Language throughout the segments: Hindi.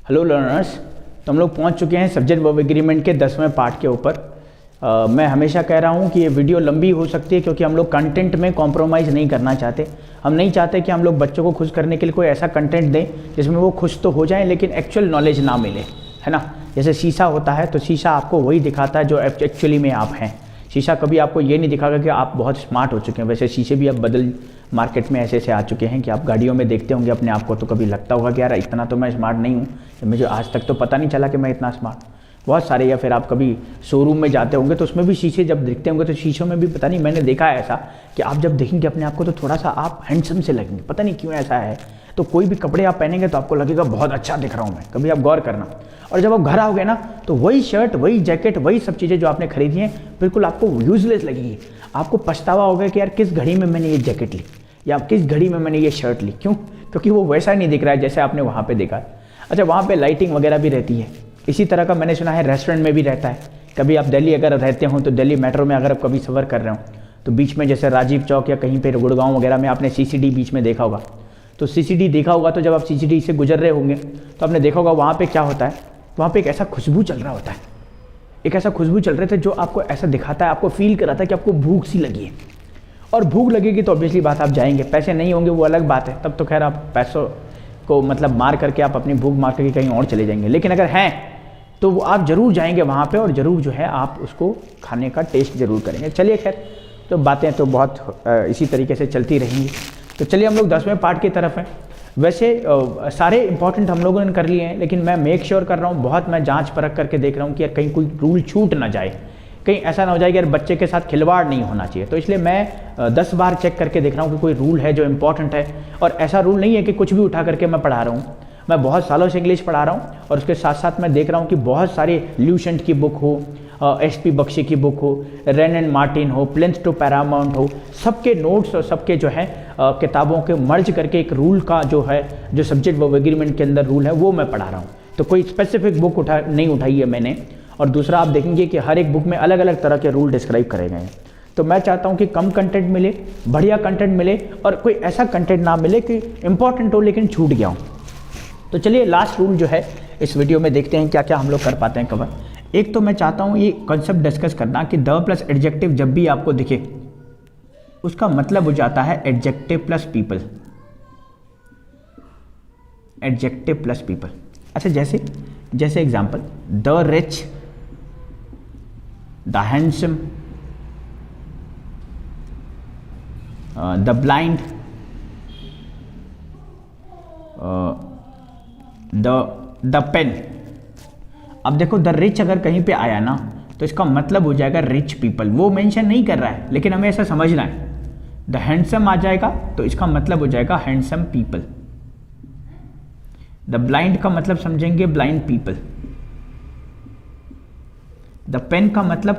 हेलो लर्नर्स, तो हम लोग पहुंच चुके हैं सब्जेक्ट वर्ब एग्रीमेंट के 10वें पार्ट के ऊपर। मैं हमेशा कह रहा हूं कि ये वीडियो लंबी हो सकती है क्योंकि हम लोग कंटेंट में कॉम्प्रोमाइज़ नहीं करना चाहते। हम नहीं चाहते कि हम लोग बच्चों को खुश करने के लिए कोई ऐसा कंटेंट दें जिसमें वो खुश तो हो जाएं लेकिन एक्चुअल नॉलेज ना मिले, है ना। जैसे शीशा होता है तो शीशा आपको वही दिखाता है जो एक्चुअली में आप हैं। शीशा कभी आपको ये नहीं दिखागा कि आप बहुत स्मार्ट हो चुके हैं। वैसे शीशे भी अब बदल मार्केट में ऐसे आ चुके हैं कि आप गाड़ियों में देखते होंगे अपने आप को, तो कभी लगता होगा कि यार इतना तो मैं स्मार्ट नहीं हूँ, मुझे आज तक तो पता नहीं चला कि मैं इतना स्मार्ट। बहुत सारे, या फिर आप कभी शोरूम में जाते होंगे तो उसमें भी शीशे जब दिखते होंगे तो शीशों में भी पता नहीं, मैंने देखा है ऐसा कि आप जब देखेंगे अपने आप को तो थोड़ा सा आप हैंडसम से लगेंगे, पता नहीं क्यों ऐसा है। तो कोई भी कपड़े आप पहनेंगे तो आपको लगेगा बहुत अच्छा दिख रहा हूँ मैं, कभी आप गौर करना। और जब आप घर आओगे ना तो वही शर्ट, वही जैकेट, वही सब चीज़ें जो आपने खरीदी हैं बिल्कुल आपको यूजलेस लगेगी। आपको पछतावा होगा कि यार किस घड़ी में मैंने ये जैकेट ली या किस घड़ी में मैंने ये शर्ट ली। क्यों? क्योंकि वो वैसा नहीं दिख रहा है जैसे आपने वहाँ पे देखा है। अच्छा, वहाँ पे लाइटिंग वगैरह भी रहती है। इसी तरह का मैंने सुना है रेस्टोरेंट में भी रहता है। कभी आप दिल्ली अगर रहते हो तो दिल्ली मेट्रो में अगर आप कभी सफ़र कर रहे हो तो बीच में जैसे राजीव चौक या कहीं पर गुड़गांव वगैरह में आपने CCD बीच में देखा होगा। तो CCD देखा होगा तो जब आप CCD से गुजर रहे होंगे तो आपने देखा होगा वहाँ पर क्या होता है, वहाँ पर एक ऐसा खुशबू चल रहा होता है। एक ऐसा खुशबू चल रहे थे जो आपको ऐसा दिखाता है, आपको फील कराता है कि आपको भूख सी लगी है। और भूख लगेगी तो ऑब्वियसली बात आप जाएंगे। पैसे नहीं होंगे वो अलग बात है, तब तो खैर आप पैसों को मतलब मार करके आप अपनी भूख मार करके कहीं और चले जाएंगे। लेकिन अगर हैं तो वो आप ज़रूर जाएंगे वहाँ पे और ज़रूर जो है आप उसको खाने का टेस्ट ज़रूर करेंगे। चलिए खैर, तो बातें तो बहुत इसी तरीके से चलती रहेंगी। तो चलिए हम लोग 10वें पार्ट की तरफ हैं। वैसे सारे इंपॉर्टेंट हम लोगों ने कर लिए हैं, लेकिन मैं मेक श्योर कर रहा हूँ, बहुत मैं जाँच परख करके देख रहा हूँ कि यार कहीं कोई रूल छूट ना जाए, कहीं ऐसा ना हो जाए कि यार बच्चे के साथ खिलवाड़ नहीं होना चाहिए। तो इसलिए मैं 10 बार चेक करके देख रहा हूँ कि कोई रूल है जो इंपॉर्टेंट है। और ऐसा रूल नहीं है कि कुछ भी उठा करके मैं पढ़ा रहा हूँ। मैं बहुत सालों से इंग्लिश पढ़ा रहा हूँ और उसके साथ साथ मैं देख रहा हूँ कि बहुत सारे ल्यूसेंट की बुक हो, SP बख्शी की बुक हो, रेन एंड मार्टिन हो, प्लिंथ टू पैरामाउंट हो, सबके नोट्स और सबके जो है किताबों के मर्ज करके एक रूल का जो है, जो सब्जेक्ट वर्ब एग्रीमेंट के अंदर रूल है वो मैं पढ़ा रहा हूँ। तो कोई स्पेसिफिक बुक नहीं उठाई है मैंने। और दूसरा, आप देखेंगे कि हर एक बुक में अलग अलग तरह के रूल डिस्क्राइब करे गए हैं। तो मैं चाहता हूं कि कम कंटेंट मिले, बढ़िया कंटेंट मिले और कोई ऐसा कंटेंट ना मिले कि इंपॉर्टेंट हो लेकिन छूट गया हो। तो चलिए लास्ट रूल जो है इस वीडियो में देखते हैं क्या क्या हम लोग कर पाते हैं कवर। एक तो मैं चाहता हूं ये कॉन्सेप्ट डिस्कस करना कि द प्लस एडजेक्टिव जब भी आपको दिखे उसका मतलब हो जाता है adjective plus people. Adjective plus people. अच्छा, जैसे example, the rich, the handsome, the blind, the pen. अब देखो, द रिच अगर कहीं पे आया ना तो इसका मतलब हो जाएगा रिच पीपल। वो मेंशन नहीं कर रहा है लेकिन हमें ऐसा समझना है। द हैंडसम आ जाएगा तो इसका मतलब हो जाएगा हैंडसम पीपल। द ब्लाइंड का मतलब समझेंगे ब्लाइंड पीपल। द पेन का मतलब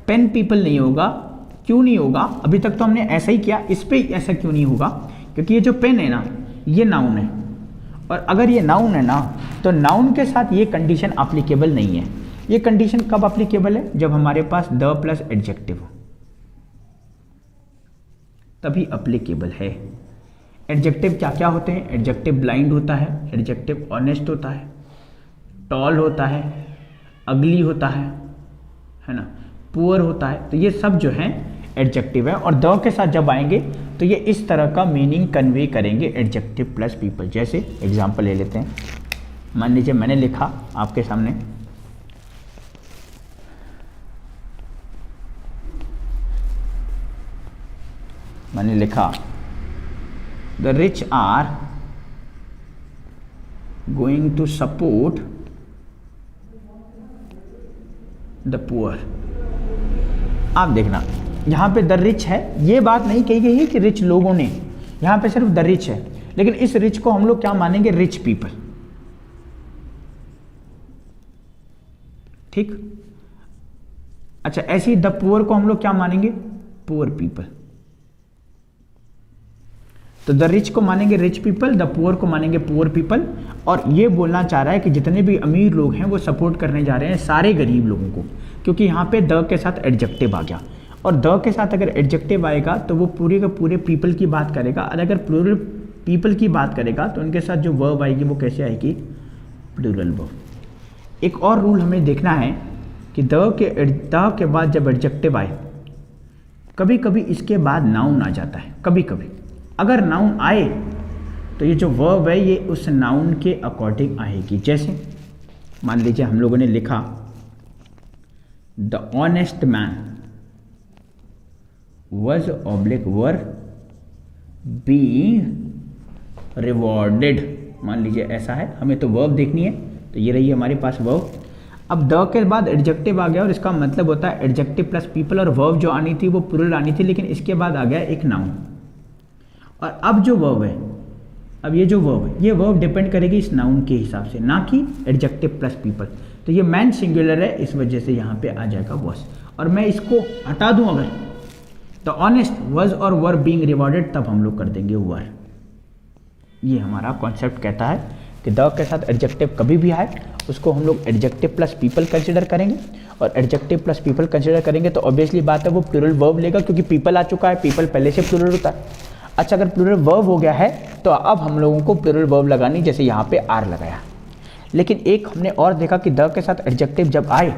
पेन पीपल नहीं होगा। क्यों नहीं होगा? अभी तक तो हमने ऐसा ही किया, इस पे ऐसा क्यों नहीं होगा? क्योंकि ये जो पेन है ना ये नाउन है, और अगर ये नाउन है ना तो नाउन के साथ ये कंडीशन एप्लीकेबल नहीं है। ये कंडीशन कब एप्लीकेबल है? जब हमारे पास द प्लस एडजेक्टिव हो, तभी एप्लीकेबल है। एडजेक्टिव क्या क्या होते हैं? एडजेक्टिव ब्लाइंड होता है, एडजेक्टिव ऑनेस्ट होता है, टॉल होता है, अगली होता है ना, पुअर होता है। तो ये सब जो है एडजेक्टिव है और द के साथ जब आएंगे तो ये इस तरह का मीनिंग कन्वे करेंगे, एडजेक्टिव प्लस पीपल। जैसे एग्जांपल ले लेते हैं, मान लीजिए मैंने लिखा आपके सामने, मैंने लिखा the rich are going to support the poor. आप देखना यहाँ पे द रिच है, ये बात नहीं कही गई है कि रिच लोगों ने, यहाँ पे सिर्फ द रिच है। लेकिन इस रिच को हम लोग क्या मानेंगे? Rich people. ठीक। अच्छा, ऐसे ही द पुअर को हम लोग क्या मानेंगे? Poor people. तो द रिच को मानेंगे रिच पीपल, द पुअर को मानेंगे पुअर पीपल। और ये बोलना चाह रहा है कि जितने भी अमीर लोग हैं वो सपोर्ट करने जा रहे हैं सारे गरीब लोगों को, क्योंकि यहाँ पे द के साथ एडजेक्टिव आ गया। और द के साथ अगर एडजेक्टिव आएगा तो वो पूरे के पूरे पीपल की बात करेगा। और अगर पूरे पीपल की बात करेगा तो उनके साथ जो वर्ब आएगी वो कैसे आएगी? Plural verb. एक और रूल हमें देखना है कि द के बाद जब एडजेक्टिव आए, कभी कभी इसके बाद नाउन आ जाता है। कभी कभी अगर नाउन आए तो ये जो वर्ब है ये उस नाउन के अकॉर्डिंग आएगी। जैसे मान लीजिए हम लोगों ने लिखा the honest man was oblique were being rewarded, मान लीजिए ऐसा है। हमें तो वर्ब देखनी है, तो ये रही हमारे पास वर्ब। अब द के बाद एडजेक्टिव आ गया और इसका मतलब होता है एडजेक्टिव प्लस पीपल, और वर्ब जो आनी थी वो प्लूरल आनी थी, लेकिन इसके बाद आ गया एक नाउन। और अब जो वर्ब है, अब ये जो वर्ब है, ये वर्ब डिपेंड करेगी इस नाउन के हिसाब से, ना कि एडजेक्टिव प्लस पीपल। तो ये मैन सिंगुलर है, इस वजह से यहाँ पे आ जाएगा वॉज। और मैं इसको हटा दूँ अगर, तो ऑनेस्ट वॉज और वर बीइंग रिवॉर्डेड, तब हम लोग कर देंगे वर। ये हमारा कॉन्सेप्ट कहता है कि द के साथ एडजेक्टिव कभी भी आए उसको हम लोग एडजेक्टिव प्लस पीपल कंसिडर करेंगे, और एडजेक्टिव प्लस पीपल कंसिडर करेंगे तो ऑब्वियसली बात है वो प्लूरल वर्ब लेगा, क्योंकि पीपल आ चुका है, पीपल पहले से प्लूरल होता है। अच्छा, अगर प्लूरल वर्ब हो गया है तो अब हम लोगों को प्लूरल वर्ब लगानी, जैसे यहाँ पे आर लगाया। लेकिन एक हमने और देखा कि द के साथ एडजेक्टिव जब आए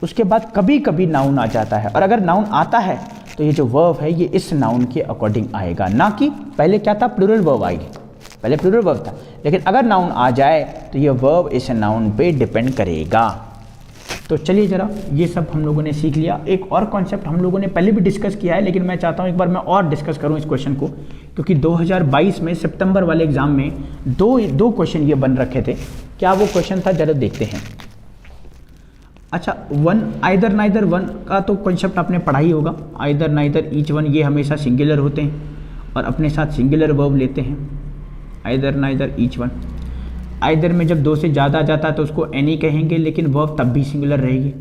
उसके बाद कभी कभी नाउन आ जाता है, और अगर नाउन आता है तो ये जो वर्ब है ये इस नाउन के अकॉर्डिंग आएगा, ना कि पहले क्या था प्लूरल वर्ब आएगी, पहले प्लूरल वर्ब था। लेकिन अगर नाउन आ जाए तो ये वर्ब इस नाउन पे डिपेंड करेगा। तो चलिए जरा ये सब हम लोगों ने सीख लिया। एक और कॉन्सेप्ट हम लोगों ने पहले भी डिस्कस किया है, लेकिन मैं चाहता हूँ एक बार मैं और डिस्कस करूँ इस क्वेश्चन को, क्योंकि 2022 में सितंबर वाले एग्जाम में दो क्वेश्चन ये बन रखे थे। क्या वो क्वेश्चन था, जरा देखते हैं। अच्छा, वन आइदर नाइदर वन का तो कॉन्सेप्ट आपने पढ़ा ही होगा। आइदर नाइदर ईच वन, ये हमेशा सिंगुलर होते हैं और अपने साथ सिंगुलर वर्ब लेते हैं। Either neither each one, either में जब दो से ज़्यादा जाता है तो उसको एनी कहेंगे, लेकिन वर्ब तब भी सिंगुलर रहेगी।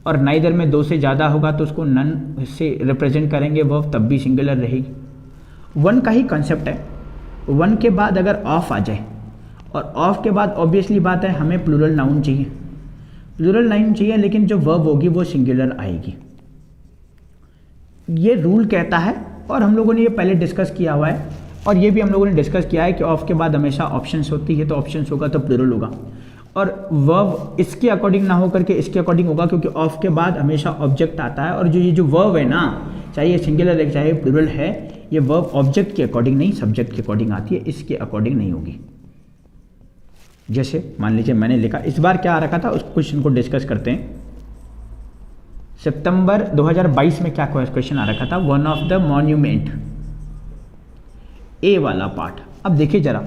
और नाइदर में दो से ज़्यादा होगा तो उसको नन से रिप्रेजेंट करेंगे, वर्ब तब भी सिंगुलर रहेगी। वन का ही कॉन्सेप्ट है। वन के बाद अगर ऑफ आ जाए, और ऑफ के बाद ऑब्वियसली बात है हमें प्लूरल नाउन चाहिए, प्लूरल नाउन चाहिए, लेकिन जो वर्ब होगी वो सिंगुलर आएगी। ये रूल कहता है, और हम लोगों ने ये पहले डिस्कस किया हुआ है, और ये भी हम लोगों ने डिस्कस किया है कि ऑफ के बाद हमेशा ऑप्शंस होती है, तो ऑप्शंस होगा तो प्लूरल होगा, और वर्ब इसके अकॉर्डिंग ना हो करके इसके अकॉर्डिंग होगा, क्योंकि ऑफ के बाद हमेशा ऑब्जेक्ट आता है। और ये जो वर्ब है ना, चाहे सिंगुलर है चाहे प्लूरल है, ये वर्ब ऑब्जेक्ट के अकॉर्डिंग नहीं सब्जेक्ट के अकॉर्डिंग आती है, इसके अकॉर्डिंग नहीं होगी। जैसे मान लीजिए मैंने लिखा, इस बार क्या आ रखा था उस क्वेश्चन को डिस्कस करते हैं। सितंबर 2022 में क्या क्वेश्चन आ रखा था, वन ऑफ द मॉन्यूमेंट, ए वाला पार्ट। अब देखिए जरा,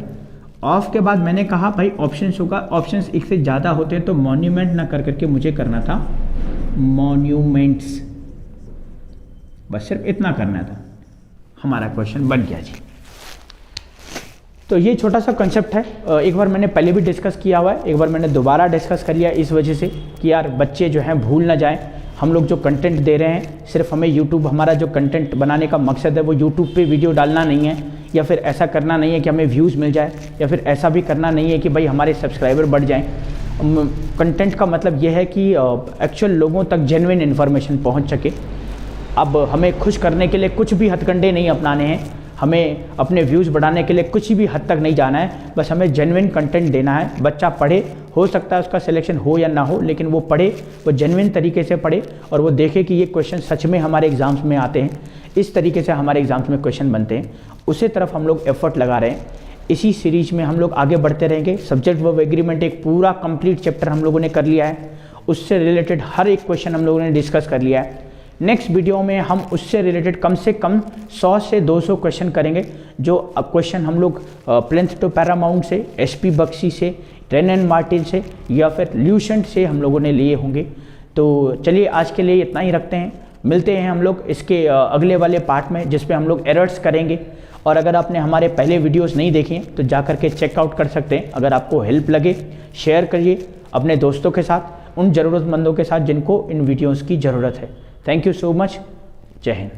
ऑफ के बाद मैंने कहा भाई ऑप्शंस होगा, ऑप्शंस एक से ज़्यादा होते हैं तो मॉन्यूमेंट ना कर करके मुझे करना था मॉन्यूमेंट्स, बस सिर्फ इतना करना था, हमारा क्वेश्चन बन गया जी। तो ये छोटा सा कंसेप्ट है, एक बार मैंने पहले भी डिस्कस किया हुआ है, एक बार मैंने दोबारा डिस्कस कर लिया, इस वजह से कि यार बच्चे जो हैं भूल ना जाएं। हम लोग जो कंटेंट दे रहे हैं सिर्फ हमें यूट्यूब, हमारा जो कंटेंट बनाने का मकसद है वो यूट्यूब पे वीडियो डालना नहीं है, या फिर ऐसा करना नहीं है कि हमें व्यूज़ मिल जाए, या फिर ऐसा भी करना नहीं है कि भाई हमारे सब्सक्राइबर बढ़ जाएं। कंटेंट का मतलब ये है कि एक्चुअल लोगों तक जेन्युइन इन्फॉर्मेशन पहुँच सके। अब हमें खुश करने के लिए कुछ भी हथकंडे नहीं अपनाने हैं, हमें अपने व्यूज़ बढ़ाने के लिए कुछ भी हद तक नहीं जाना है, बस हमें जेन्युइन कंटेंट देना है। बच्चा पढ़े, हो सकता है उसका सिलेक्शन हो या ना हो, लेकिन वो पढ़े, वो जेन्युइन तरीके से पढ़े, और वो देखे कि ये क्वेश्चन सच में हमारे एग्जाम्स में आते हैं, इस तरीके से हमारे एग्जाम्स में क्वेश्चन बनते हैं, उसी तरफ हम लोग एफर्ट लगा रहे हैं। इसी सीरीज में हम लोग आगे बढ़ते रहेंगे। सब्जेक्ट वर्ब एग्रीमेंट एक पूरा कंप्लीट चैप्टर हम लोगों ने कर लिया है, उससे रिलेटेड हर एक क्वेश्चन हम लोगों ने डिस्कस कर लिया है। नेक्स्ट वीडियो में हम उससे रिलेटेड कम से कम 100 से 200 क्वेश्चन करेंगे, जो क्वेश्चन हम लोग प्लिंथ टू पैरामाउंट से, एसपी बख्शी से, रेन एंड मार्टिन से, या फिर ल्यूसेंट से हम लोगों ने लिए होंगे। तो चलिए आज के लिए इतना ही रखते हैं, मिलते हैं हम लोग इसके अगले वाले पार्ट में, जिस पे हम लोग एरर्स करेंगे। और अगर आपने हमारे पहले वीडियोस नहीं देखे तो जा करके चेकआउट कर सकते हैं। अगर आपको हेल्प लगे शेयर करिए अपने दोस्तों के साथ, उन ज़रूरतमंदों के साथ जिनको इन वीडियोस की ज़रूरत है। Thank you so much. जय हिंद।